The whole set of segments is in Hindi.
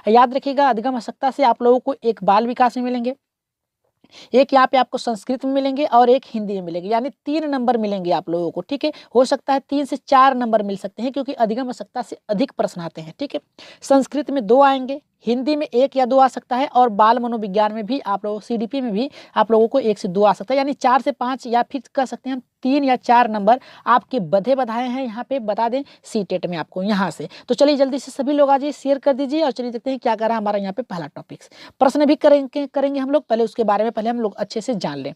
याद रखिएगा अधिगम आवश्यकता से आप लोगों को एक बाल विकास में मिलेंगे, एक यहाँ पे आपको संस्कृत में मिलेंगे और एक हिंदी में मिलेंगे, यानी 3 नंबर मिलेंगे आप लोगों को। ठीक है, हो सकता है 3 से 4 नंबर मिल सकते हैं क्योंकि अधिगम आवश्यकता से अधिक प्रश्न आते हैं। ठीक है, संस्कृत में 2 आएंगे, हिंदी में 1 या 2 आ सकता है और बाल मनोविज्ञान में भी आप लोगों सीडीपी में भी आप लोगों को 1 से 2 आ सकता है, यानी 4 से 5 या फिर कह सकते हैं हम 3 या 4 नंबर आपके बधाए हैं यहाँ पे बता दें सीटेट में आपको यहाँ से। तो चलिए जल्दी से सभी लोग आ जाइए, शेयर कर दीजिए और चलिए देखते हैं क्या कर रहा है हमारा यहाँ पे पहला टॉपिक्स। प्रश्न भी करेंगे हम लोग, पहले उसके बारे में पहले हम लोग अच्छे से जान लें।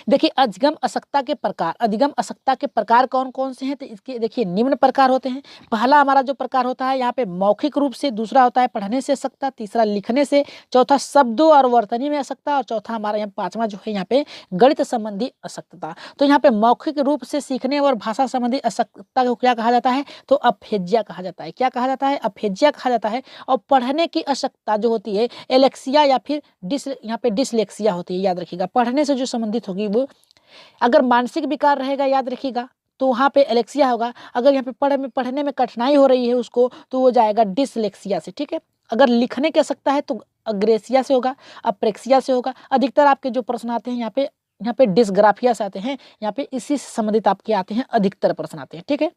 देखिए अधिगम आवश्यकता के प्रकार, अधिगम आवश्यकता के प्रकार कौन कौन से हैं, तो इसके देखिए निम्न प्रकार होते हैं। पहला हमारा जो प्रकार होता है यहाँ पे मौखिक रूप से, दूसरा होता है पढ़ने से आवश्यकता, तीसरा लिखने से, चौथा शब्दों और वर्तनी में आवश्यकता और चौथा हमारा यहाँ 5वां जो है यहाँ पे गणित संबंधी आवश्यकता। तो यहाँ पे मौखिक रूप से सीखने और भाषा संबंधी आवश्यकता को क्या कहा जाता है, तो अफेजिया कहा जाता है। क्या कहा जाता है, अफेजिया कहा जाता है। और पढ़ने की आवश्यकता जो होती है एलेक्सिया या फिर यहाँ पे डिसलेक्सिया होती है। याद रखिएगा पढ़ने से जो संबंधित होगी वो, अगर मानसिक विकार रहेगा याद रखिएगा तो वहाँ पे एलेक्सिया होगा। अगर यहाँ पे पढ़ने में कठिनाई हो रही है उसको तो वो जाएगा डिसलेक्सिया से। ठीक है, अगर लिखने की आवश्यकता है तो अग्रेसिया से होगा, अप्रेक्सिया से होगा। अधिकतर आपके जो प्रश्न आते हैं यहाँ पे डिस्ग्राफिया से आते हैं, यहाँ पे इसी से संबंधित आपके आते हैं, अधिकतर प्रश्न आते हैं। ठीक है,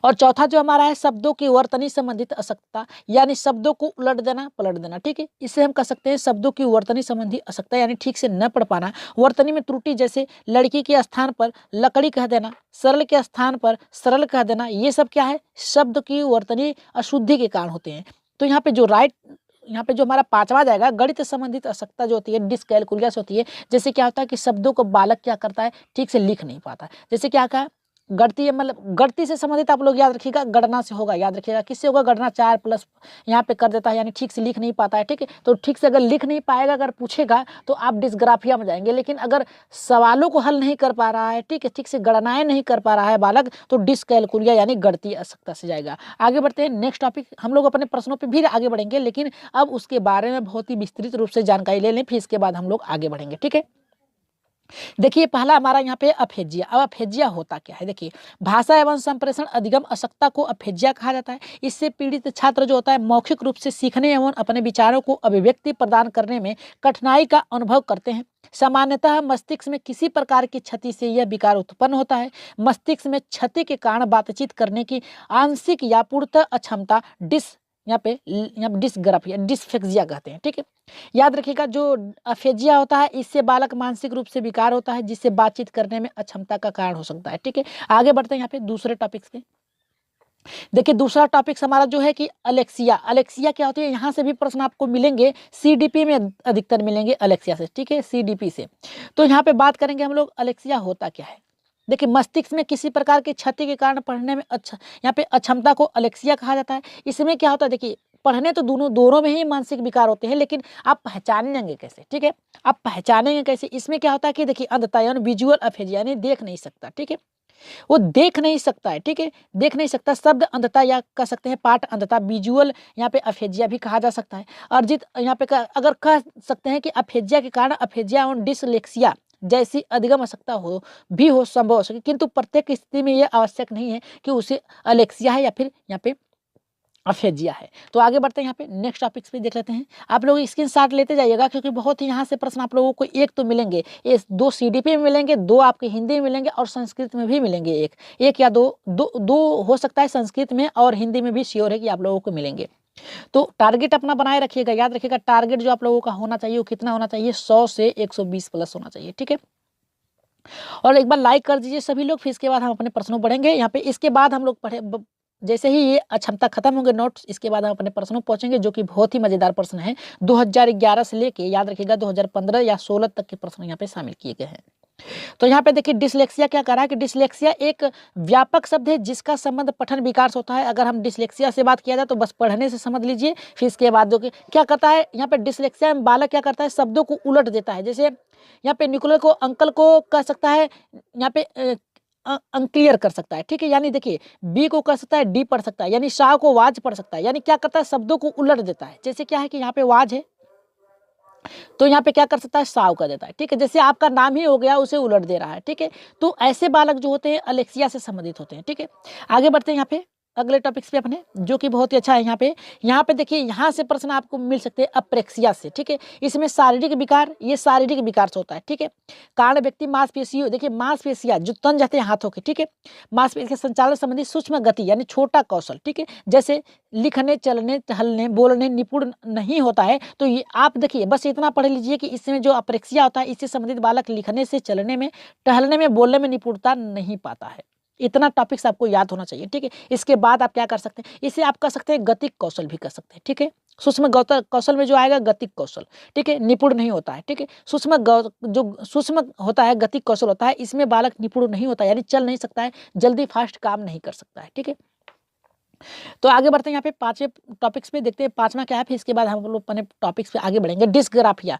और चौथा जो हमारा है शब्दों की वर्तनी संबंधित आवश्यकता, यानी शब्दों को उलट देना पलट देना। ठीक है, इसे हम कह सकते हैं शब्दों की वर्तनी संबंधी आवश्यकता, यानी ठीक से न पढ़ पाना, वर्तनी में त्रुटि, जैसे लड़की के स्थान पर लकड़ी कह देना, सरल के स्थान पर सरल कह देना, ये सब क्या है शब्द की वर्तनी अशुद्धि के कारण होते हैं। तो यहाँ पे जो हमारा 5वां जाएगा गणित संबंधित आवश्यकता जो होती है डिसकैलकुलिया से होती है। जैसे क्या होता है कि शब्दों को बालक क्या करता है, ठीक से लिख नहीं पाता। जैसे क्या कहा, गणती मतलब गणती से संबंधित आप लोग याद रखिएगा, गणना से होगा। याद रखिएगा किससे होगा, गणना 4 प्लस यहाँ पे कर देता है, यानी ठीक से लिख नहीं पाता है। ठीक है, तो ठीक से अगर लिख नहीं पाएगा, अगर पूछेगा तो आप डिस्ग्राफिया में जाएंगे। लेकिन अगर सवालों को हल नहीं कर पा रहा है, ठीक है, ठीक से गणनाएं नहीं कर पा रहा है बालक, तो डिसकैलकुलिया यानी गणती आवश्यकता से जाएगा। आगे बढ़ते हैं नेक्स्ट टॉपिक, हम लोग अपने प्रश्नों पर भी आगे बढ़ेंगे, लेकिन अब उसके बारे में बहुत ही विस्तृत रूप से जानकारी ले लें, फिर इसके बाद हम लोग आगे बढ़ेंगे। ठीक है, देखिए पहला हमारा यहाँ पे अफेजिया। अब अफेजिया होता क्या है, देखिए भाषा एवं संप्रेषण अधिगम आवश्यकता को अफेजिया कहा जाता है। इससे पीड़ित छात्र जो होता है मौखिक रूप से सीखने एवं अपने विचारों को अभिव्यक्ति प्रदान करने में कठिनाई का अनुभव करते हैं। सामान्यतः मस्तिष्क में किसी प्रकार की क्षति से यह विकार उत्पन्न होता है। मस्तिष्क में क्षति के कारण बातचीत करने की आंशिक या पूर्णतः अक्षमता यहाँ पे डिस्ग्राफिया डिस्फेक्सिया कहते हैं। ठीक है, याद रखिएगा जो अफेजिया होता है इससे बालक मानसिक रूप से विकार होता है, जिससे बातचीत करने में अक्षमता का कारण हो सकता है। ठीक है, आगे बढ़ते हैं यहाँ पे दूसरे टॉपिक्स के। देखिए दूसरा टॉपिक हमारा जो है कि अलेक्सिया। अलेक्सिया क्या होती है, यहाँ से भी प्रश्न आपको मिलेंगे, सीडीपी में अधिकतर मिलेंगे अलेक्सिया से। ठीक है, सीडीपी से। तो यहाँ पे बात करेंगे हम लोग अलेक्सिया होता क्या है। देखिए मस्तिष्क में किसी प्रकार की क्षति के कारण पढ़ने में यहाँ पे अक्षमता को अलेक्सिया कहा जाता है। इसमें क्या होता है, देखिए पढ़ने तो दोनों में ही मानसिक विकार होते हैं, लेकिन आप पहचानेंगे कैसे। ठीक है, आप पहचानेंगे कैसे, इसमें क्या होता है कि देखिए अंधता यानी विजुअल अफेजिया, यानी देख नहीं सकता। ठीक है, वो देख नहीं सकता है। ठीक है, देख नहीं सकता, शब्द अंधता या कह सकते हैं पाठ अंधता, विजुअल यहाँ पे अफेजिया भी कहा जा सकता है। अर्जित यहाँ पे अगर कह सकते हैं कि अफेजिया के कारण अफेजिया और डिसलेक्सिया जैसी अधिगम आवश्यकता हो संभव हो सके, किंतु प्रत्येक स्थिति में यह आवश्यक नहीं है कि उसे अलेक्सिया है या फिर यहाँ पे अफेजिया है। तो आगे बढ़ते हैं यहाँ पे नेक्स्ट टॉपिक्स पे देख लेते हैं। आप लोग स्क्रीनशॉट लेते जाइएगा क्योंकि बहुत ही यहाँ से प्रश्न आप लोगों को एक तो मिलेंगे, ये 2 सीडीपी में मिलेंगे, 2 आपके हिंदी में मिलेंगे और संस्कृत में भी मिलेंगे। एक या दो हो सकता है संस्कृत में, और हिंदी में भी श्योर है कि आप लोगों को मिलेंगे। तो टारगेट अपना बनाए रखिएगा। याद रखिएगा टारगेट जो आप लोगों का होना चाहिए वो कितना होना चाहिए, 100 से 120 प्लस होना चाहिए। ठीक है, और एक बार लाइक कर दीजिए सभी लोग, फिर इसके बाद हम अपने प्रश्नों बढ़ेंगे यहाँ पे। इसके बाद हम लोग जैसे ही ये अक्षमता खत्म होंगे नोट्स, इसके बाद हम अपने प्रश्नों पहुंचेंगे, जो कि बहुत ही मजेदार प्रश्न है। 2011 से लेके याद रखिएगा 2015 या 16 तक के प्रश्न यहाँ पे शामिल किए गए हैं। तो यहाँ पे देखिए डिसलेक्सिया क्या कर रहा है कि डिसलेक्सिया एक व्यापक शब्द है जिसका संबंध पठन विकार से होता है। अगर हम डिसलेक्सिया से बात किया जाए तो बस पढ़ने से समझ लीजिए, फिर इसके बाद जो कि क्या करता है यहाँ पे डिसलेक्सिया में बालक क्या करता है, शब्दों को उलट देता है। जैसे यहाँ पे निकोलर को अंकल को कह सकता है, यहाँ पे अनक्लियर कर सकता है। ठीक है, यानी देखिए बी को कह सकता है डी पढ़ सकता है, यानी शाह को वाज पढ़ सकता है, यानी क्या करता है शब्दों को उलट देता है। जैसे क्या है कि यहाँ पे वाज है तो यहाँ पे क्या कर सकता है, साव कर देता है। ठीक है, जैसे आपका नाम ही हो गया उसे उलट दे रहा है। ठीक है, तो ऐसे बालक जो होते हैं अलेक्सिया से संबंधित होते हैं। ठीक है, आगे बढ़ते हैं यहाँ पे अगले टॉपिक्स पे अपने, जो कि बहुत ही अच्छा है। यहाँ पे देखिए, यहाँ से प्रश्न आपको मिल सकते हैं अप्रेक्सिया से, ठीक है। इसमें शारीरिक विकार, ये शारीरिक विकार से होता है, ठीक है। कारण व्यक्ति मांसपेशियों, देखिए मांसपेशियां जो तन जाते हैं हाथों के, ठीक है, मांसपेशी के संचालन संबंधी सूक्ष्म गति यानी छोटा कौशल, ठीक है, जैसे लिखने, चलने, टहलने, बोलने निपुण नहीं होता है। तो ये आप देखिए, बस इतना पढ़ लीजिए कि इसमें जो अप्रेक्सिया होता है, इससे संबंधित बालक लिखने से, चलने में, टहलने में, बोलने में निपुणता नहीं पाता है। इतना टॉपिक्स आपको याद होना चाहिए, ठीक है। इसके बाद आप क्या कर सकते हैं, इसे आप कर सकते हैं गतिक कौशल भी कर सकते हैं, ठीक है। सूक्ष्म कौशल में जो आएगा गतिक कौशल, ठीक है, निपुण नहीं होता है, ठीक है। जो सूक्ष्म होता है, गतिक कौशल होता है, इसमें बालक निपुण नहीं होता, यानी चल नहीं सकता है, जल्दी फास्ट काम नहीं कर सकता है, ठीक है। तो आगे बढ़ते हैं, यहाँ पे 5वें टॉपिक्स पे देखते हैं 5वां क्या है, फिर इसके बाद हम लोग अपने टॉपिक्स पे आगे बढ़ेंगे। डिस्ग्राफिया,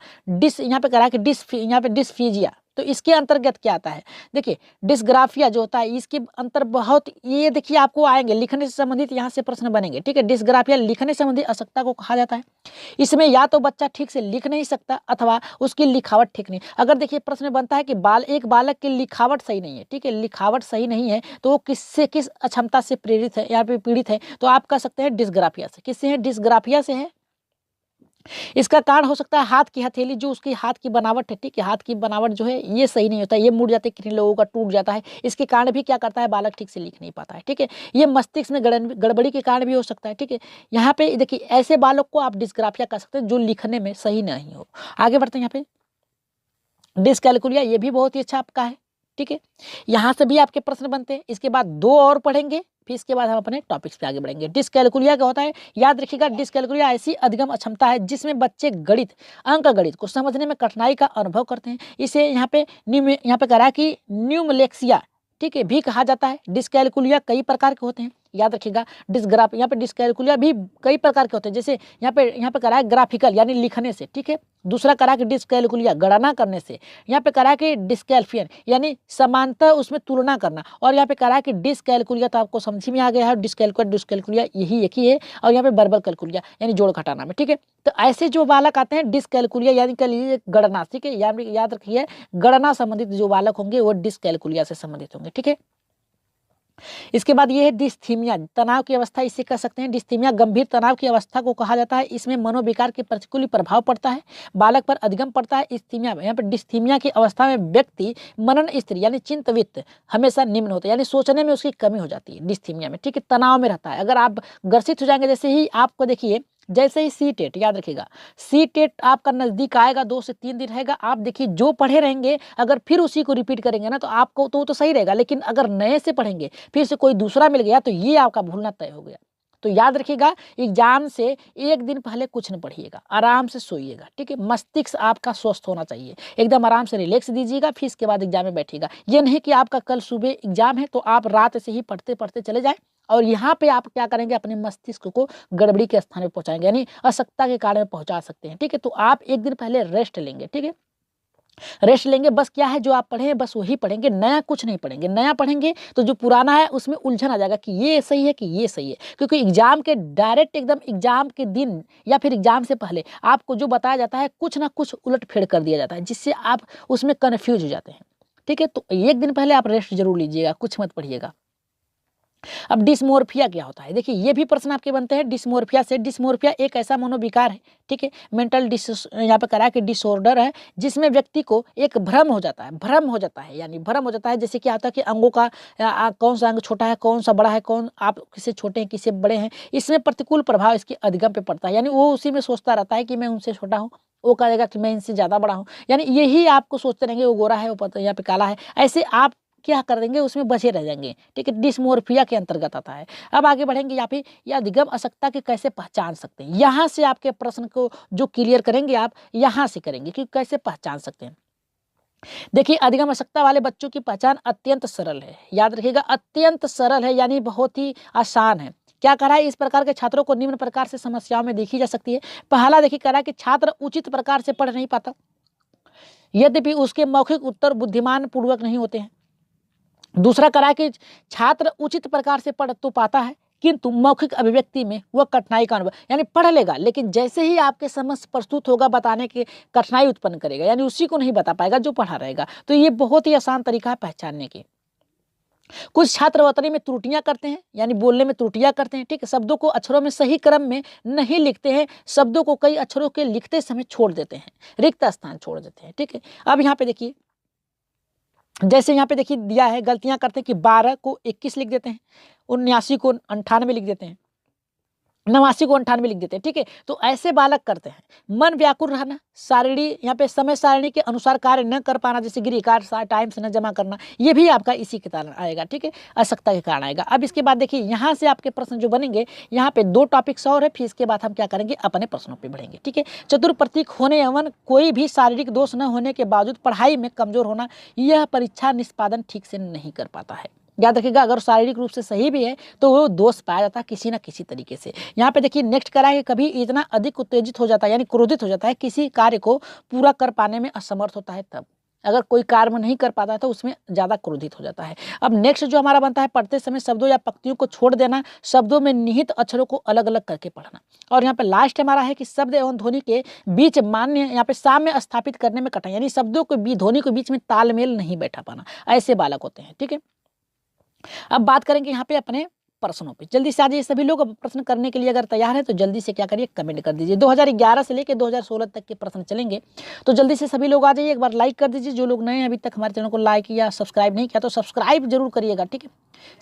यहाँ पे करा कि यहाँ पे डिस्फीजिया, तो इसके अंतर्गत क्या आता है, देखिए डिस्ग्राफिया जो होता है, इसके अंतर बहुत, ये देखिए आपको आएंगे लिखने से संबंधित, यहाँ से प्रश्न बनेंगे, ठीक है। डिस्ग्राफिया लिखने से संबंधित अशक्तता को कहा जाता है। इसमें या तो बच्चा ठीक से लिख नहीं सकता अथवा उसकी लिखावट ठीक नहीं। अगर देखिए प्रश्न बनता है कि एक बालक की लिखावट सही नहीं है, ठीक है, लिखावट सही नहीं है, तो वो किस अक्षमता से प्रेरित है, यहाँ पे पीड़ित है, तो आप कह सकते हैं डिस्ग्राफिया से। किससे है, डिस्ग्राफिया से है। इसका कारण हो सकता है हाथ की हथेली, जो उसकी हाथ की बनावट है, ठीक है, हाथ की बनावट जो है ये सही नहीं होता, ये मुड़ जाते, कितने लोगों का टूट जाता है, इसके कारण भी क्या करता है, बालक ठीक से लिख नहीं पाता है, ठीक है। ये मस्तिष्क में गड़बड़ी के कारण भी हो सकता है, ठीक है। यहाँ पे देखिए ऐसे बालक को आप डिस्ग्राफिया कह सकते हैं जो लिखने में सही नहीं हो। आगे बढ़ते हैं, यहाँ पे डिस्कैलकुलिया, ये भी बहुत ही अच्छा आपका है, ठीक है। यहाँ से भी आपके प्रश्न बनते हैं। इसके बाद 2 और पढ़ेंगे, फिर इसके बाद हम अपने टॉपिक्स पे आगे बढ़ेंगे। डिस्कैलकुलिया क्या होता है, याद रखिएगा, डिस्कैलकुलिया ऐसी अधिगम अक्षमता है जिसमें बच्चे अंक गणित को समझने में कठिनाई का अनुभव करते हैं। इसे यहाँ पे कह रहा है कि न्यूमलेक्सिया, ठीक है, भी कहा जाता है। डिस्कैलकुलिया कई प्रकार के होते हैं, याद रखिएगा। यहाँ पे डिस्कैलकुलिया भी कई प्रकार के होते हैं, जैसे यहाँ पे करा है ग्राफिकल यानी लिखने से, ठीक है। दूसरा करा कि डिस्कैलकुलिया गणना करने से। यहाँ पे करा कि डिस्कैल्फियन यानी समांतर उसमें तुलना करना। और यहाँ पे करा कि डिस्कैलकुलिया, तो आपको समझ में आ गया है, डिस्कैलकुलिया यही एक ही है। और यहाँ पे वर्बल कैलकुलिया यानी जोड़ घटाना में, ठीक है। तो ऐसे जो बालक आते हैं डिस्कैलकुलिया यानी कह लीजिए गणना, ठीक है, याद रखिए गणना संबंधित जो बालक होंगे वो डिस्कैलकुलिया से संबंधित होंगे, ठीक है। इसके बाद ये है डिस्थीमिया, तनाव की अवस्था, इसे कह सकते हैं डिस्थीमिया, गंभीर तनाव की अवस्था को कहा जाता है। इसमें मनोविकार के प्रतिकूल प्रभाव पड़ता है, बालक पर अधिगम पड़ता है। इस्थीमिया में, यहाँ पर डिस्थीमिया की अवस्था में व्यक्ति मनन स्थिति यानी चिंतवित हमेशा निम्न होता है, यानी सोचने में उसकी कमी हो जाती है डिस्थीमिया में, ठीक है, तनाव में रहता है। अगर आप ग्रसित हो जाएंगे, जैसे ही आपको देखिए, जैसे ही सी-टेट, याद रखिएगा सी-टेट आपका नजदीक आएगा, 2 से 3 दिन रहेगा, आप देखिए जो पढ़े रहेंगे अगर फिर उसी को रिपीट करेंगे ना, तो आपको तो सही रहेगा। लेकिन अगर नए से पढ़ेंगे, फिर से कोई दूसरा मिल गया, तो ये आपका भूलना तय हो गया। तो याद रखिएगा, एग्जाम से 1 दिन पहले कुछ न पढ़िएगा, आराम से सोइएगा, ठीक है। मस्तिष्क आपका स्वस्थ होना चाहिए, एकदम आराम से रिलैक्स दीजिएगा, फिर इसके बाद एग्जाम में बैठिएगा। ये नहीं कि आपका कल सुबह एग्जाम है तो आप रात से ही पढ़ते पढ़ते चले जाएं, और यहाँ पे आप क्या करेंगे, अपने मस्तिष्क को गड़बड़ी के स्थान पे पहुंचाएंगे, यानी अशक्तता के कारण पहुंचा सकते हैं, ठीक है। तो आप 1 दिन पहले रेस्ट लेंगे, ठीक है, रेस्ट लेंगे। बस क्या है, जो आप पढ़े बस वही पढ़ेंगे, नया कुछ नहीं पढ़ेंगे। नया पढ़ेंगे तो जो पुराना है उसमें उलझन आ जाएगा कि ये सही है कि ये सही है, क्योंकि एग्जाम के डायरेक्ट एकदम एग्जाम के दिन या फिर एग्जाम से पहले आपको जो बताया जाता है कुछ ना कुछ उलट-फेर कर दिया जाता है, जिससे आप उसमें कन्फ्यूज हो जाते हैं, ठीक है। तो 1 दिन पहले आप रेस्ट जरूर लीजिएगा, कुछ मत पढ़िएगा। अब डिस्मोर्फिया क्या होता है, देखिए ये भी प्रश्न आपके बनते हैं डिस्मोर्फिया से। डिस्मोर्फिया एक ऐसा मनोविकार है, ठीक है, मेंटल यहाँ पे करा कि डिसऑर्डर है, जिसमें व्यक्ति को एक भ्रम हो जाता है, यानी भ्रम हो जाता है। जैसे क्या होता है कि अंगों का कौन सा अंग छोटा है, कौन सा बड़ा है, कौन आप किससे छोटे हैं, किससे बड़े हैं, इसमें प्रतिकूल प्रभाव इसके अधिगम पे पड़ता है। यानी वो उसी में सोचता रहता है कि मैं उनसे छोटा हूँ, वो कहेगा कि मैं इनसे ज़्यादा बड़ा हूँ, यानी यही आपको सोचते रहेंगे वो गोरा है, वो यहाँ पे काला है, ऐसे आप क्या कर देंगे, उसमें बचे रह जाएंगे, ठीक है। डिस्मोर्फिया के अंतर्गत आता है। अब आगे बढ़ेंगे, यहाँ पे या अधिगम अशक्तता के कैसे पहचान सकते हैं, यहाँ से आपके प्रश्न को जो क्लियर करेंगे आप यहाँ से करेंगे कि कैसे पहचान सकते हैं। देखिए अधिगम अशक्तता वाले बच्चों की पहचान अत्यंत सरल है, याद रखिएगा, अत्यंत सरल है, यानी बहुत ही आसान है। क्या करा है, इस प्रकार के छात्रों को निम्न प्रकार से समस्याओं में देखी जा सकती है। पहला देखिए करा कि छात्र उचित प्रकार से पढ़ नहीं पाता, यद्यपि उसके मौखिक उत्तर बुद्धिमान पूर्वक नहीं होते हैं। दूसरा करा कि छात्र उचित प्रकार से पढ़ तो पाता है, किंतु मौखिक अभिव्यक्ति में वह कठिनाई का अनुभव, यानी पढ़ लेगा लेकिन जैसे ही आपके समक्ष प्रस्तुत होगा बताने की कठिनाई उत्पन्न करेगा, यानी उसी को नहीं बता पाएगा जो पढ़ा रहेगा। तो ये बहुत ही आसान तरीका है पहचानने की। कुछ छात्र अवतरणी में त्रुटियां करते हैं, यानी बोलने में त्रुटियां करते हैं, ठीक है। शब्दों को अक्षरों में सही क्रम में नहीं लिखते हैं, शब्दों को कई अक्षरों के लिखते समय छोड़ देते हैं, रिक्त स्थान छोड़ देते हैं, ठीक है। अब यहाँ पे देखिए, जैसे यहाँ पे देखिए दिया है, गलतियां करते हैं कि 12 को 21 लिख देते हैं, 79 को 98 लिख देते हैं, 89 को 98 लिख देते हैं, ठीक है। तो ऐसे बालक करते हैं। मन व्याकुल रहना, सारणी यहाँ पे समय सारणी के अनुसार कार्य न कर पाना, जैसे गृह टाइम से न जमा करना, ये भी आपका इसी के कारण आएगा, ठीक है, अशक्ता के कारण आएगा। अब इसके बाद देखिए यहाँ से आपके प्रश्न जो बनेंगे, यहाँ पे 2 टॉपिक्स और है, फिर इसके बाद हम क्या करेंगे, अपने प्रश्नों पे बढ़ेंगे, ठीक है। चतुर प्रतीक होने एवं कोई भी शारीरिक दोष न होने के बावजूद पढ़ाई में कमजोर होना, यह परीक्षा निष्पादन ठीक से नहीं कर पाता है। याद रखिएगा, अगर शारीरिक रूप से सही भी है तो वो दोष पाया जाता है किसी ना किसी तरीके से। यहाँ पे देखिए नेक्स्ट करा है, कभी इतना अधिक उत्तेजित हो जाता है, यानी क्रोधित हो जाता है, किसी कार्य को पूरा कर पाने में असमर्थ होता है। तब अगर कोई कार्य में नहीं कर पाता है तो उसमें ज़्यादा क्रोधित हो जाता है। अब नेक्स्ट जो हमारा बनता है, पढ़ते समय शब्दों या पंक्तियों को छोड़ देना, शब्दों में निहित अक्षरों को अलग अलग करके पढ़ना। और यहाँ पे लास्ट हमारा है कि शब्द एवं ध्वनि के बीच मान्य, यहाँ पे साम्य स्थापित करने में कठिनाई, यानी शब्दों के ध्वनि के बीच में तालमेल नहीं बैठा पाना, ऐसे बालक होते हैं, ठीक है। अब बात करेंगे यहाँ पे अपने प्रश्नों पे। जल्दी से आ जाइए सभी लोग, प्रश्न करने के लिए अगर तैयार है तो जल्दी से क्या करिए, कमेंट कर दीजिए। 2011 से लेकर 2016 तक के प्रश्न चलेंगे, तो जल्दी से सभी लोग आ जाइए। एक बार लाइक कर दीजिए, जो लोग नए हैं अभी तक हमारे चैनल को लाइक या सब्सक्राइब नहीं किया तो सब्सक्राइब जरूर करिएगा, ठीक है।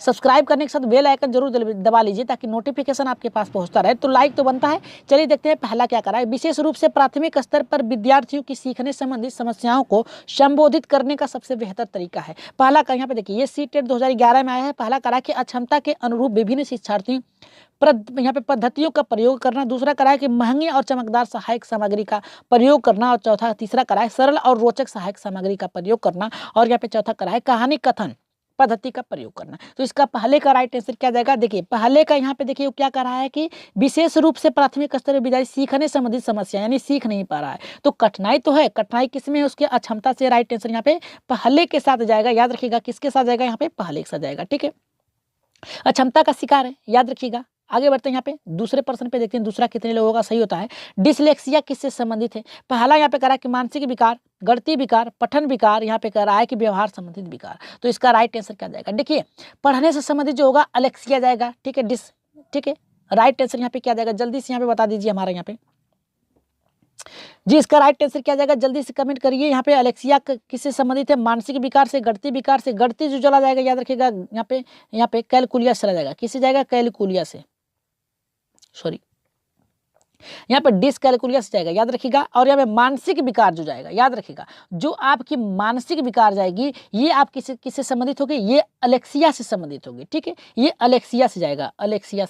सब्सक्राइब करने के साथ बेल आइकन जरूर दबा लीजिए ताकि नोटिफिकेशन आपके पास पहुंचता रहे। तो लाइक तो बनता है। चलिए देखते हैं पहला क्या करा है। विशेष रूप से प्राथमिक स्तर पर विद्यार्थियों की सीखने संबंधित समस्याओं को संबोधित करने का सबसे बेहतर तरीका है। पहला का यहाँ पे देखिए, ये सीटेट 2011 में आया है। पहला करा कि अक्षमता के अनुरूप विभिन्न शिक्षार्थी यहाँ पे पद्धतियों का प्रयोग करना। दूसरा करा है कि महंगी और चमकदार सहायक सामग्री का प्रयोग करना। और तीसरा करा है सरल और रोचक सहायक सामग्री का प्रयोग करना। और यहाँ पे चौथा करा है कहानी कथन पद्धति का प्रयोग करना। तो इसका पहले का राइट आंसर क्या जाएगा, देखिए पहले का यहाँ पे देखिए क्या कर रहा है कि विशेष रूप से प्राथमिक स्तर पर विद्यार्थी सीखने संबंधित समस्या, यानी सीख नहीं पा रहा है। तो कठिनाई तो है, कठिनाई किसमें है, उसके अक्षमता से। राइट आंसर यहाँ पे पहले के साथ जाएगा। याद रखिएगा किसके साथ जाएगा, यहाँ पे पहले के साथ जाएगा, ठीक है। अक्षमता का शिकार है, याद रखिएगा। आगे बढ़ते हैं, यहाँ पे दूसरे प्रश्न पे देखते हैं दूसरा कितने लोगों का सही होता है। डिसलेक्सिया किससे संबंधित है। पहला यहाँ पे कह रहा है कि मानसिक विकार, गणितीय विकार, पठन विकार। यहाँ पे कह रहा है कि व्यवहार संबंधित विकार। तो इसका राइट आंसर क्या जाएगा, देखिए पढ़ने से संबंधित जो होगा अलेक्सिया जाएगा, ठीक है। ठीक है, राइट आंसर यहाँ पे क्या जाएगा, जल्दी से यहाँ पे बता दीजिए हमारा यहाँ पे जी। इसका राइट आंसर क्या जाएगा, जल्दी से कमेंट करिए। यहाँ पे अलेक्सिया किससे संबंधित है, मानसिक विकार से, गणितीय विकार से। गणितीय जो चला जाएगा, याद रखिएगा यहाँ पे कैलकुलिया से चला जाएगा। किससे जाएगा, कैलकुलिया से, सॉरी यहाँ पे डिसकैलकुलिया से जाएगा, याद रखिएगा। और यहाँ पे मानसिक विकार जो जाएगा, याद रखिएगा जो आपकी मानसिक विकार जाएगी ये आप किससे संबंधित होगी, ये अलेक्सिया से संबंधित होगी, ठीक है। ये अलेक्सिया से जाएगा, अलेक्सिया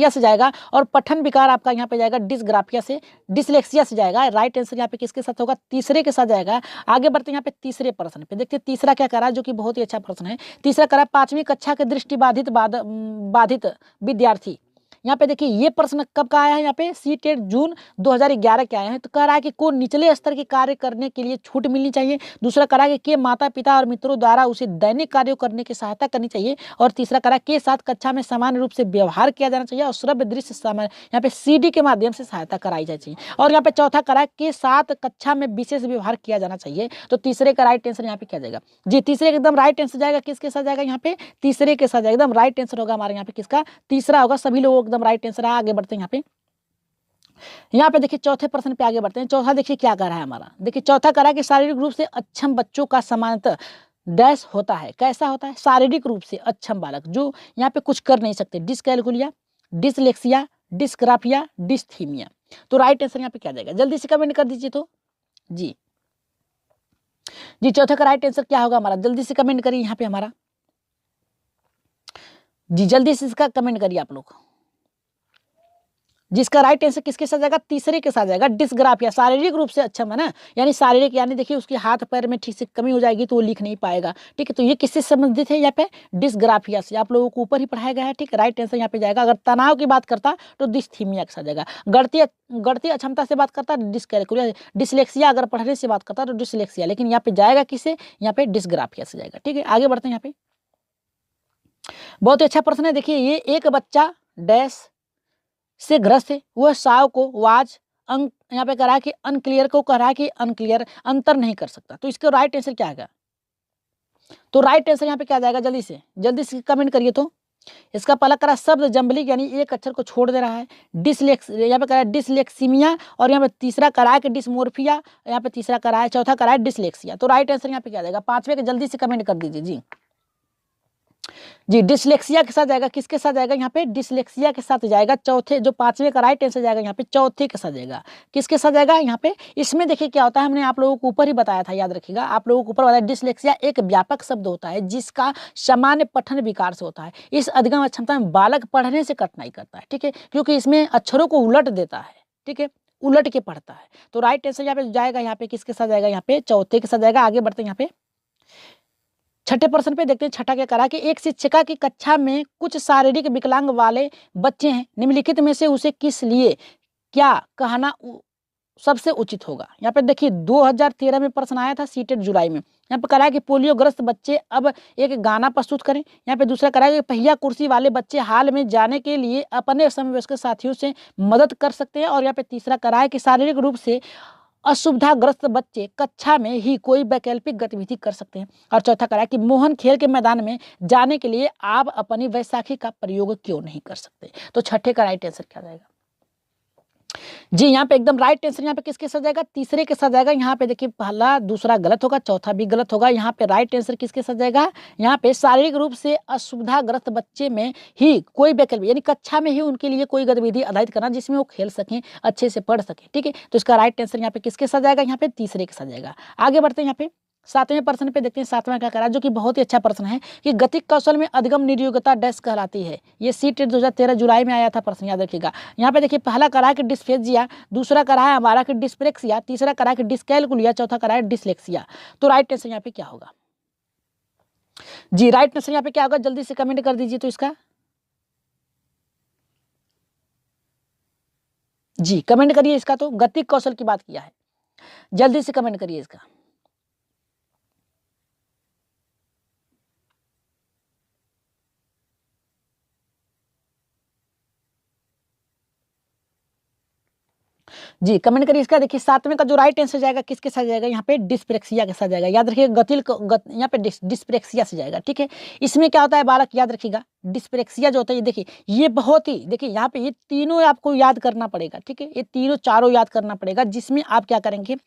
से जाएगा। और पठन विकार आपका यहाँ पे जाएगा डिसग्राफिया से, डिसलेक्सिया से जाएगा। राइट आंसर यहाँ पे किसके साथ होगा, तीसरे के साथ जाएगा। आगे बढ़ते हैं यहाँ पे तीसरे प्रश्न पे, देखते हैं तीसरा क्या करा है, जो कि बहुत ही अच्छा प्रश्न है। तीसरा करा 5वीं कक्षा के दृष्टिबाधित बाधित विद्यार्थी। यहाँ पे देखिए ये प्रश्न कब का आया है, यहाँ पे सीटेट जून 2011 के आए हैं। तो कह रहा है कि को निचले स्तर के कार्य करने के लिए छूट मिलनी चाहिए। दूसरा कह रहा है कि माता पिता और मित्रों द्वारा उसे दैनिक कार्यों करने की सहायता करनी चाहिए। और तीसरा कह रहा है के साथ कक्षा में सामान्य रूप से व्यवहार किया जाना चाहिए और श्रव्य दृश्य यहाँ पे CD के माध्यम से सहायता कराई जानी चाहिए। और यहाँ पे चौथा कह रहा है के साथ कक्षा में विशेष व्यवहार किया जाना चाहिए। तो तीसरे का राइट आंसर यहाँ पे क्या जाएगा जी, तीसरे एकदम राइट आंसर जाएगा। किसके साथ जाएगा, यहाँ पे तीसरे के साथ जाएगा। एकदम राइट आंसर होगा हमारे यहाँ पे किसका, तीसरा होगा। सभी लोग एकदम राइट आंसर है। आगे बढ़ते हैं यहाँ पे देखिए चौथे प्रश्न पे आगे बढ़ते हैं। चौथा देखिए क्या कर रहा है हमारा, देखिए चौथा कर रहा है कि शारीरिक रूप से अक्षम बच्चों का सामान्यतः डैश होता है। कैसा होता है, शारीरिक रूप से अक्षम बालक जो यहाँ पे कुछ कर नहीं सकते। Dyscalculia, dyslexia, dysgraphia, dysthymia. तो राइट आंसर यहाँ पे क्या जाएगा, जल्दी से कमेंट कर दीजिए। तो जी चौथा का राइट आंसर क्या होगा हमारा, जल्दी से कमेंट करिए यहाँ पे हमारा जी, जल्दी से इसका कमेंट करिए आप लोग। जिसका राइट आंसर किसके साथ जाएगा, तीसरे के साथ जाएगा। डिसग्राफिया शारीरिक रूप से अक्षम है ना, यानी शारीरिक यानी देखिए उसके हाथ पैर में ठीक से कमी हो जाएगी तो वो लिख नहीं पाएगा, ठीक है। तो ये किससे संबंधित है, यहाँ पे डिसग्राफिया से। आप लोगों को ऊपर ही पढ़ाया गया है, ठीक है। राइट आंसर यहाँ पे जाएगा। अगर तनाव की बात करता तो डिस्थीमिया के साथ जाएगा। गणितीय अक्षमता से बात करता डिसकैलकुलिया, डिसलेक्सिया अगर पढ़ने से बात करता तो डिसलेक्सिया, लेकिन यहाँ पे जाएगा किससे, यहाँ पे डिसग्राफिया से जाएगा, ठीक है। आगे बढ़ते हैं। यहाँ पे बहुत ही अच्छा प्रश्न है। देखिए ये एक बच्चा डैश से ग्रस्त है, वह साव को वाज अंक यहाँ पे कह रहा है कि अनक्लियर को कह रहा है कि अनक्लियर अंतर नहीं कर सकता। तो इसका राइट आंसर क्या है, तो राइट आंसर यहाँ पे क्या आ जाएगा, जल्दी से कमेंट करिए। तो इसका पहला करा शब्द जंबलिक यानी एक अक्षर को छोड़ दे रहा है, यहाँ पे करा डिसलेक्सीमिया, और यहाँ पे तीसरा करा है कि डिसमोर्फिया, यहाँ पे तीसरा करा है, चौथा करा है डिसलेक्सिया। तो राइट आंसर यहाँ पे क्या आ जाएगा, पांचवे के जल्दी से कमेंट कर दीजिए जी डिसलेक्सिया के साथ जाएगा, किसके साथ जाएगा, यहाँ पे डिसलेक्सिया के साथ जाएगा। चौथे जो पांचवे का राइट आंसर जाएगा यहाँ पे चौथे के साथ जाएगा, किसके साथ जाएगा यहाँ पे। इसमें देखिए क्या होता है, हमने आप लोगों को ऊपर ही बताया था, याद रखिएगा, आप लोगों को ऊपर बताया, डिसलेक्सिया एक व्यापक शब्द होता है जिसका सामान्य पठन विकार से होता है। इस अधिगम अक्षमता में बालक पढ़ने से कठिनाई करता है, ठीक है, क्योंकि इसमें अक्षरों को उलट देता है, ठीक है, उलट के पढ़ता है। तो राइट आंसर यहाँ पे जाएगा, यहाँ पे किसके साथ जाएगा, यहाँ पे चौथे के साथ जाएगा। आगे बढ़ते हैं यहाँ पे छठे प्रश्न पे देखते हैं। छठा क्या करा कि एक शिक्षिका की कक्षा में कुछ शारीरिक विकलांग वाले बच्चे हैं, निम्नलिखित में से उसे किस लिए क्या कहना सबसे उचित होगा। यहाँ पे देखिए 2013 में प्रश्न आया था, सीटेट जुलाई में। यहाँ पे करा है कि पोलियोग्रस्त बच्चे अब एक गाना प्रस्तुत करें। यहाँ पे दूसरा करा है कि पहिया कुर्सी वाले बच्चे हाल में जाने के लिए अपने समवयस्क साथियों से मदद कर सकते हैं। और यहाँ पे तीसरा करा है कि शारीरिक रूप से असुविधाग्रस्त बच्चे कक्षा में ही कोई वैकल्पिक गतिविधि कर सकते हैं। और चौथा करा है कि मोहन खेल के मैदान में जाने के लिए आप अपनी वैसाखी का प्रयोग क्यों नहीं कर सकते। तो छठे का राइट आंसर क्या जाएगा जी, यहाँ पे एकदम राइट आंसर यहाँ पे किसके साथ जाएगा, तीसरे के साथ जाएगा। यहाँ पे देखिए पहला दूसरा गलत होगा, चौथा भी गलत होगा। यहाँ पे राइट आंसर किसके साथ जाएगा, यहाँ पे शारीरिक रूप से असुविधाग्रस्त बच्चे में ही कोई वैकल्पिक यानी कक्षा में ही उनके लिए कोई गतिविधि आधारित करना जिसमें वो खेल सकें, अच्छे से पढ़ सकें, ठीक है। तो इसका राइट आंसर यहाँ पे किसके साथ जाएगा, यहाँ पे तीसरे के साथ जाएगा। आगे बढ़ते हैं यहाँ पे सातवें प्रश्न पे देखते हैं। सातवां क्या करा, जो कि बहुत ही अच्छा प्रश्न है कि गतिक कौशल में अधिगम निरयोग्यता डैश कहलाती है। ये सीटेट 2013 जुलाई में आया था प्रश्न, याद रखिएगा। यहाँ पे देखिए पहला करा है कि डिस्फेजिया, दूसरा करा है हमारा कि डिस्प्रेक्सिया, तीसरा करा है कि डिस्कैलकुलिया, चौथा करा है डिसलेक्सिया। तो राइट आंसर यहाँ पे क्या होगा जी, राइट आंसर यहाँ पे क्या होगा, जल्दी से कमेंट कर दीजिए। तो इसका जी कमेंट करिए, इसका तो गतिक कौशल की बात किया है, जल्दी से कमेंट करिए इसका। जी कमेंट करिए इसका। देखिए सातवें का जो राइट आंसर जाएगा किसके साथ जाएगा, यहाँ पे डिस्प्रेक्सिया के साथ जाएगा। याद रखिएगा यहाँ पे डिस्प्रेक्सिया से जाएगा, ठीक है। इसमें क्या होता है बालक, याद रखिएगा, डिस्प्रेक्सिया जो होता है ये देखिए, ये बहुत ही देखिए यहाँ पे ये तीनों आपको याद करना पड़ेगा, ठीक है, ये तीनों चारों याद करना पड़ेगा। जिसमें आप क्या करेंगे,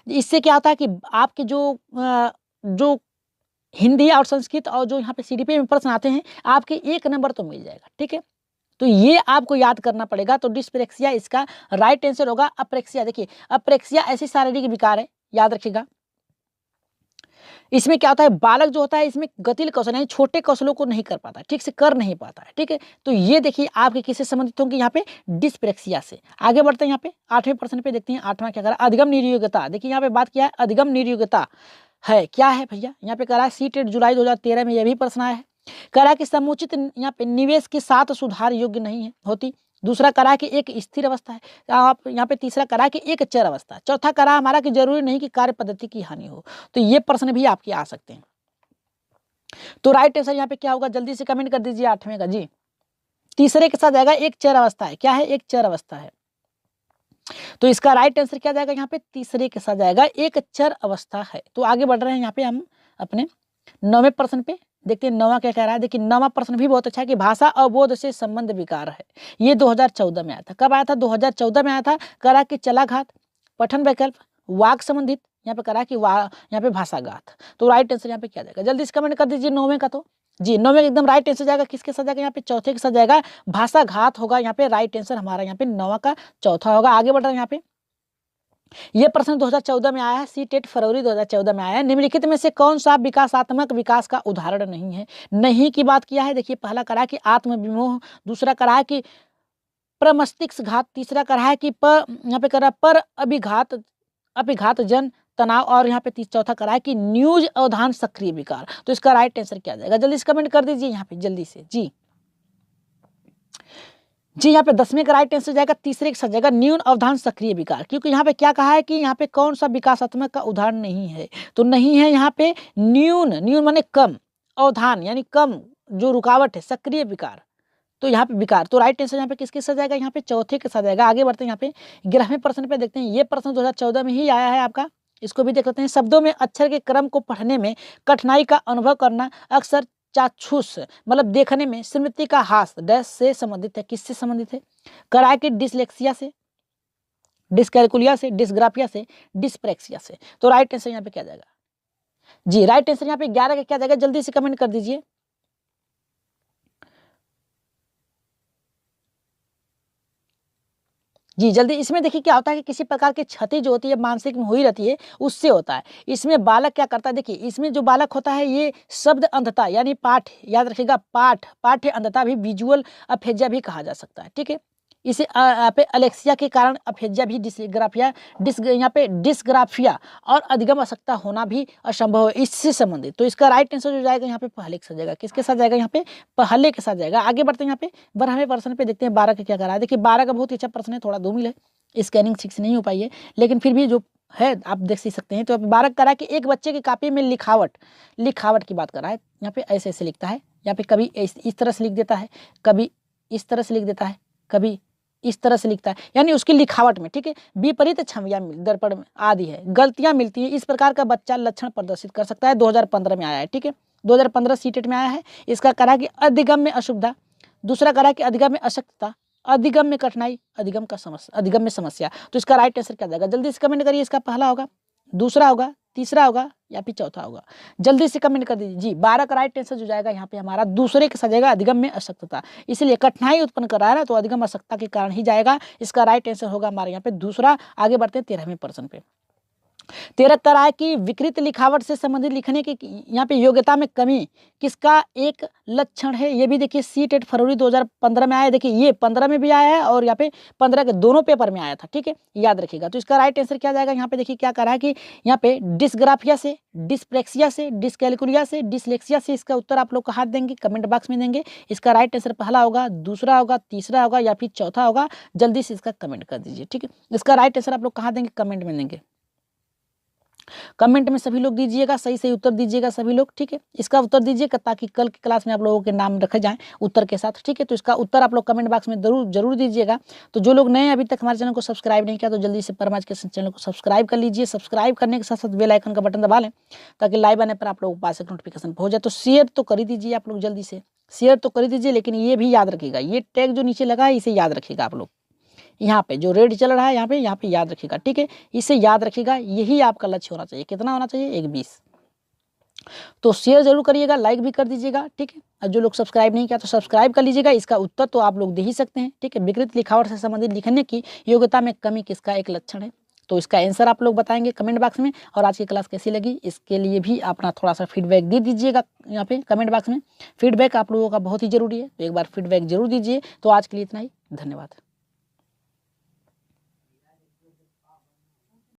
इससे क्या होता है कि आपके जो हिंदी और संस्कृत और जो यहाँ पे सीडीपी में प्रश्न आते हैं, आपके 1 नंबर तो मिल जाएगा, ठीक है। तो ये आपको याद करना पड़ेगा। तो डिस्प्रेक्सिया इसका राइट आंसर होगा। अप्रेक्सिया, देखिए अप्रेक्सिया ऐसी शारीरिक विकार है, याद रखिएगा। इसमें क्या होता है, बालक जो होता है इसमें गतिल कौशल यानी छोटे कौशलों को नहीं कर पाता, ठीक से कर नहीं पाता है, ठीक है। तो ये देखिए आपके किससे संबंधित होंगे, यहाँ पे डिस्प्रेक्सिया से। आगे बढ़ते हैं यहाँ पे 8वें प्रश्न पे देखते हैं। 8वां क्या करा, अधिगम निरयोग्यता। देखिए यहाँ पे बात किया है अधिगम निरयोग्यता है क्या है भैया। यहाँ पे करा सीटेट जुलाई 2013 में यह भी प्रश्न आया है। करा कि समुचित यहाँ पे निवेश के साथ सुधार योग्य नहीं है होती। दूसरा करा कि एक स्थिर अवस्था है। आप यहाँ पे तीसरा करा कि एक चर अवस्था। चौथा करा हमारा कि जरूरी नहीं कि कार्य पद्धति की हानि हो। तो ये प्रश्न भी आपके आ सकते हैं। तो राइट आंसर यहाँ पे क्या होगा, जल्दी से कमेंट कर दीजिए 8वें का जी। तीसरे के साथ जाएगा एक चर अवस्था है, क्या है, एक चर अवस्था है। तो इसका राइट आंसर क्या जाएगा, यहाँ पे तीसरे के साथ जाएगा एक चर अवस्था है। तो आगे बढ़ रहे हैं यहाँ पे हम अपने 9वें प्रश्न पे देखते हैं। 9वां क्या कह रहा है, देखिए 9वां प्रश्न भी बहुत अच्छा है कि भाषा अवबोध से संबंध विकार है। ये 2014 में आया था। कब आया था, 2014 में आया था। करा कि चलाघात, पठन वैकल्प, वाक संबंधित, यहाँ पे करा कि यहाँ पे भाषाघात। तो राइट आंसर यहाँ पे क्या जाएगा, जल्दी से कमेंट कर दीजिए 9वें का। तो जी 9वें एकदम राइट आंसर जाएगा, किसके साथ जाएगा, यहाँ पे चौथे के साथ जाएगा, भाषाघात होगा। यहाँ पे राइट आंसर हमारा यहाँ पे 9वां का चौथा होगा। आगे बढ़ रहे हैं यहाँ पे। ये प्रश्न 2014 में आया है, सीटेट फरवरी 2014 में आया है। निम्नलिखित में से कौन सा विकासात्मक विकास का उदाहरण नहीं है। नहीं की बात किया है। देखिए पहला करा कि आत्मविमोह, दूसरा करा है कि प्रमस्तिष्क घात, तीसरा करा है कि यहाँ पे करा पर अभिघात जन तनाव, और यहाँ पे चौथा करा है कि न्यूज अवधान सक्रिय विकार। तो इसका राइट आंसर क्या जाएगा, जल्दी से कमेंट कर दीजिए यहाँ पे जल्दी से जी यहाँ पे 10वें का राइट आंसर जाएगा, तीसरे के साथ जाएगा न्यून अवधान सक्रिय विकार। क्योंकि यहाँ पे क्या कहा है कि यहाँ पे कौन सा विकासात्मक का उदाहरण नहीं है। तो नहीं है यहाँ पे न्यून माने कम, अवधान यानी कम जो रुकावट है, सक्रिय विकार। तो यहाँ पे विकार। तो राइट आंसर यहाँ पे किसके साथ जाएगा, यहाँ पे चौथे के साथ जाएगा। आगे बढ़ते हैं यहाँ पे 11वें प्रश्न पे देखते हैं। ये प्रश्न 2014 में ही आया है आपका, इसको भी देख लेते हैं। शब्दों में अक्षर के क्रम को पढ़ने में कठिनाई का अनुभव करना, अक्सर चाक्षुष मतलब देखने में स्मृति का हास डैश से संबंधित है। किससे संबंधित है? कराए कि डिसलेक्सिया से, डिसकैलकुलिया से, डिसग्राफिया से, डिस्प्रेक्सिया से। तो राइट आंसर यहाँ पे क्या जाएगा जी? राइट आंसर यहाँ पे 11 का क्या जाएगा? जल्दी से कमेंट कर दीजिए। जी जल्दी। इसमें देखिए क्या होता है कि किसी प्रकार की क्षति जो होती है मानसिक में हुई रहती है उससे होता है। इसमें बालक क्या करता है, देखिए इसमें जो बालक होता है ये शब्द अंधता यानी पाठ, याद रखिएगा पाठ्य अंधता भी विजुअल अफेजिया भी कहा जा सकता है। ठीक है, इसे यहाँ पे अलेक्सिया के कारण अफेजिया भी, यहाँ पे डिस्ग्राफिया और अधिगम अशक्तता होना भी असंभव है इससे संबंधित। तो इसका राइट आंसर जो जाएगा यहाँ पे पहले के साथ जाएगा। किसके साथ जाएगा? यहाँ पे पहले के साथ जाएगा। आगे बढ़ते हैं यहाँ पे 12वें प्रश्न पे, देखते हैं 12 का क्या करा है। देखिए 12 का बहुत ही अच्छा प्रश्न है, थोड़ा धूमिल है, स्कैनिंग ठीक से नहीं हो पाई है, लेकिन फिर भी जो है आप देख सकते हैं। तो 12 करा कि एक बच्चे की कॉपी में लिखावट की बात कर रहा है। यहाँ पे ऐसे ऐसे लिखता है, यहाँ पे कभी इस तरह से लिख देता है, कभी इस तरह से लिख देता है, कभी इस तरह से लिखता है, यानी उसकी लिखावट में, ठीक है, विपरीत छवियां दर्पण में आदि है, गलतियां मिलती है। इस प्रकार का बच्चा लक्षण प्रदर्शित कर सकता है। 2015 में आया है। ठीक है, 2015 सीटेट में आया है। इसका करा कि अधिगम में असुविधा, दूसरा करा कि अधिगम में अशक्तता, अधिगम में कठिनाई, अधिगम में समस्या। तो इसका राइट आंसर क्या जाएगा? जल्दी से कमेंट करिए। इसका पहला होगा, दूसरा होगा, तीसरा होगा या फिर चौथा होगा? जल्दी से कमेंट कर दीजिए जी। 12 का राइट आंसर जो जाएगा यहाँ पे हमारा दूसरे के साथ जाएगा, अधिगम में अशक्तता। इसलिए कठिनाई उत्पन्न कर रहा है ना, तो अधिगम अशक्तता के कारण ही जाएगा। इसका राइट आंसर होगा हमारे यहाँ पे दूसरा। आगे बढ़ते हैं 13वें प्रश्न पे। 13 करा है कि विकृत लिखावट से संबंधित लिखने की यहाँ पे योग्यता में कमी किसका एक लक्षण है? ये भी देखिए सीटेट फरवरी 2015 में आया। देखिए ये 15 में भी आया है और यहाँ पे 15 के दोनों पेपर में आया था। ठीक है, याद रखिएगा। तो इसका राइट आंसर क्या जाएगा? यहाँ पे देखिए क्या करा है कि यहाँ पे डिस्ग्राफिया से, डिस्प्रेक्सिया से, डिसकैलकुलिया से, डिसलेक्सिया से। इसका उत्तर आप लोग कहाँ देंगे? कमेंट बॉक्स में देंगे। इसका राइट आंसर पहला होगा, दूसरा होगा, तीसरा होगा या फिर चौथा होगा? जल्दी से इसका कमेंट कर दीजिए। ठीक है, इसका राइट आंसर आप लोग कहाँ देंगे? कमेंट में देंगे। कमेंट में सभी लोग दीजिएगा, सही सही उत्तर दीजिएगा सभी लोग। ठीक है, इसका उत्तर दीजिएगा ताकि कल की क्लास में आप लोगों के नाम रखे जाएं उत्तर के साथ। ठीक है, तो इसका उत्तर आप लोग कमेंट बॉक्स में जरूर दीजिएगा। तो जो लोग नए अभी तक हमारे चैनल को सब्सक्राइब नहीं किया तो जल्दी से परम एजुकेशन चैनल को सब्सक्राइब कर लीजिए। सब्सक्राइब करने के साथ साथ बेल आइकन का बटन दबा लें ताकि लाइव आने पर आप लोगों के पास एक नोटिफिकेशन पहुंच जाए। तो शेयर तो कर ही दीजिए आप लोग, जल्दी से शेयर तो कर ही दीजिए। लेकिन ये भी याद रखिएगा, ये टैग जो नीचे लगा है इसे याद रखिएगा आप लोग। यहाँ पे जो रेड चल रहा है यहाँ पे याद रखिएगा। ठीक है, इसे याद रखिएगा, यही आपका लक्ष्य होना चाहिए। कितना होना चाहिए? 120। तो शेयर जरूर करिएगा, लाइक भी कर दीजिएगा। ठीक है, और जो लोग सब्सक्राइब नहीं किया तो सब्सक्राइब कर लीजिएगा। इसका उत्तर तो आप लोग दे ही सकते हैं। ठीक है, विकृत लिखावट से संबंधित लिखने की योग्यता में कमी किसका एक लक्षण है? तो इसका आंसर आप लोग बताएंगे कमेंट बॉक्स में। और आज की क्लास कैसी लगी इसके लिए भी अपना थोड़ा सा फीडबैक दे दीजिएगा यहाँ पे कमेंट बॉक्स में। फीडबैक आप लोगों का बहुत ही जरूरी है, तो एक बार फीडबैक जरूर दीजिए। तो आज के लिए इतना ही, धन्यवाद।